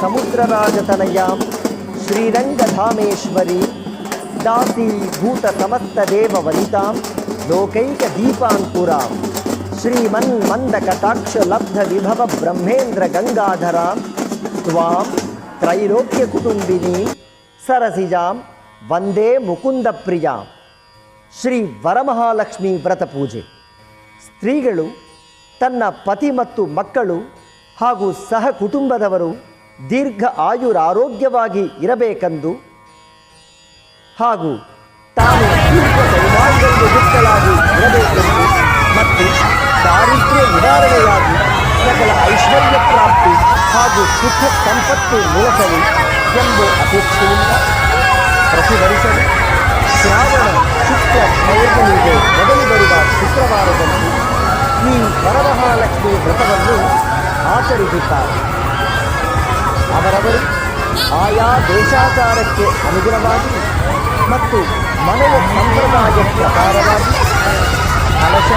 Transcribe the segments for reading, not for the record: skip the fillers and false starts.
ಸಮುದ್ರರಾಜತನಯಾಂ ಶ್ರೀರಂಗಧಾಮೇಶ್ವರಿ ದಾಸೀಭೂತ ಸಮಸ್ತದೇವ ವನಿತಾಂ ಲೋಕೈಕ ದೀಪಾಂಕುರಾಂ ಶ್ರೀಮನ್ಮಂದ ಕಟಾಕ್ಷ ಲಬ್ಧ ವಿಭವ ಬ್ರಹ್ಮೇಂದ್ರ ಗಂಗಾಧರಾಂ ತ್ವಾಂ ತ್ರೈಲೋಕ್ಯ ಕುಟುಂಬಿನಿ ಸರಸಿಜಾಂ ವಂದೇ ಮುಕುಂದ ಪ್ರಿಯಾಂ. ಶ್ರೀ ವರಮಹಾಲಕ್ಷ್ಮಿ ವ್ರತ ಪೂಜೆ. ಸ್ತ್ರೀಗಳು ತನ್ನ ಪತಿ ಮತ್ತು ಮಕ್ಕಳು ಹಾಗೂ ಸಹ ಕುಟುಂಬದವರು ದೀರ್ಘ ಆಯುರಾರೋಗ್ಯವಾಗಿ ಇರಬೇಕೆಂದು ಹಾಗೂ ತಾನು ದೀರ್ಘ ಸೌಭಾಗ್ಯಕ್ಕೆ ಯುಕ್ತಳಾಗಿ ಇರಬೇಕೆಂದು ಮತ್ತು ದಾರಿದ್ರ್ಯ ನಿವಾರಣೆಯಾಗಿ ಸಕಲ ಐಶ್ವರ್ಯ ಪ್ರಾಪ್ತಿ ಹಾಗೂ ಸುಖ ಸಂಪತ್ತು ನೆಲೆಸಲಿ ಎಂಬ ಅಪೇಕ್ಷೆಯಿಂದ ಪ್ರತಿ ವರ್ಷವೂ ಶ್ರಾವಣ ಶುಕ್ಲ ಪೌರ್ಣಮಿಗೆ ಮೊದಲು ಬರುವ ಶುಕ್ರವಾರದಂದು ಈ ವರಮಹಾಲಕ್ಷ್ಮಿ ವ್ರತವನ್ನು ಆಚರಿಸುತ್ತಾರೆ. ಅವರವರು ಆಯಾ ದೇಶಾಚಾರಕ್ಕೆ ಅನುಗುಣವಾಗಿ ಮತ್ತು ಮನೆಯ ಸಂಪ್ರದಾಯ ಪ್ರಕಾರವಾಗಿ ಕಲಶ,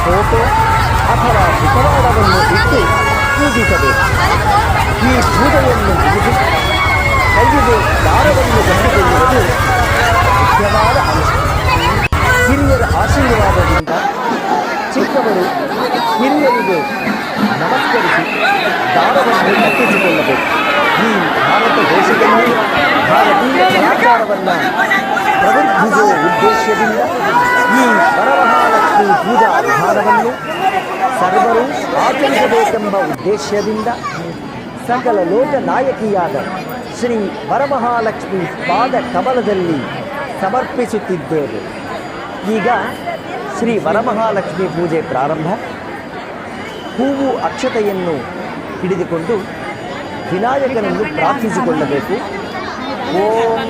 ಫೋಟೋ ಅಥವಾ ಮುಖವಾಡವನ್ನು ಇಟ್ಟು ಪೂಜಿಸಬೇಕು. ಈ ಪೂಜೆಯನ್ನು ಮುಗಿದು ಕೈಗೆ ದಾರವನ್ನು ಕಟ್ಟಿಕೊಳ್ಳುವುದು ಮುಖ್ಯವಾದ ಅಂಶ. ಹಿರಿಯರ ಆಶೀರ್ವಾದದಿಂದ ಚಿಕ್ಕವರು ಹಿರಿಯರಿಗೆ ನಮಸ್ಕರಿಸಿ ದಾರವನ್ನು ಕಟ್ಟಿಸಿಕೊಳ್ಳಬೇಕು. ಈ ಭಾರತ ದೇಶದಲ್ಲಿ ಭಾರತೀಯ ಸಂಸ್ಕಾರವನ್ನು ಪ್ರವರ್ಧಿಸುವ ಉದ್ದೇಶದಿಂದ ಈ ವರಮಹಾಲಕ್ಷ್ಮಿ ಪೂಜಾ ವಿಧಾನವನ್ನು ಸರ್ವರು ಆಚರಿಸಬೇಕೆಂಬ ಉದ್ದೇಶದಿಂದ ಸಕಲ ಲೋಕ ನಾಯಕಿಯಾದ ಶ್ರೀ ವರಮಹಾಲಕ್ಷ್ಮಿ ಪಾದ ಕಮಲದಲ್ಲಿ ಸಮರ್ಪಿಸುತ್ತಿದ್ದೇವೆ. ಈಗ ಶ್ರೀ ವರಮಹಾಲಕ್ಷ್ಮಿ ಪೂಜೆ ಪ್ರಾರಂಭ. ಹೂವು ಅಕ್ಷತೆಯನ್ನು ಹಿಡಿದುಕೊಂಡು ವಿನಾಯಕನನ್ನು ಪ್ರಾರ್ಥಿಸಿಕೊಳ್ಳಬೇಕು. ಓಂ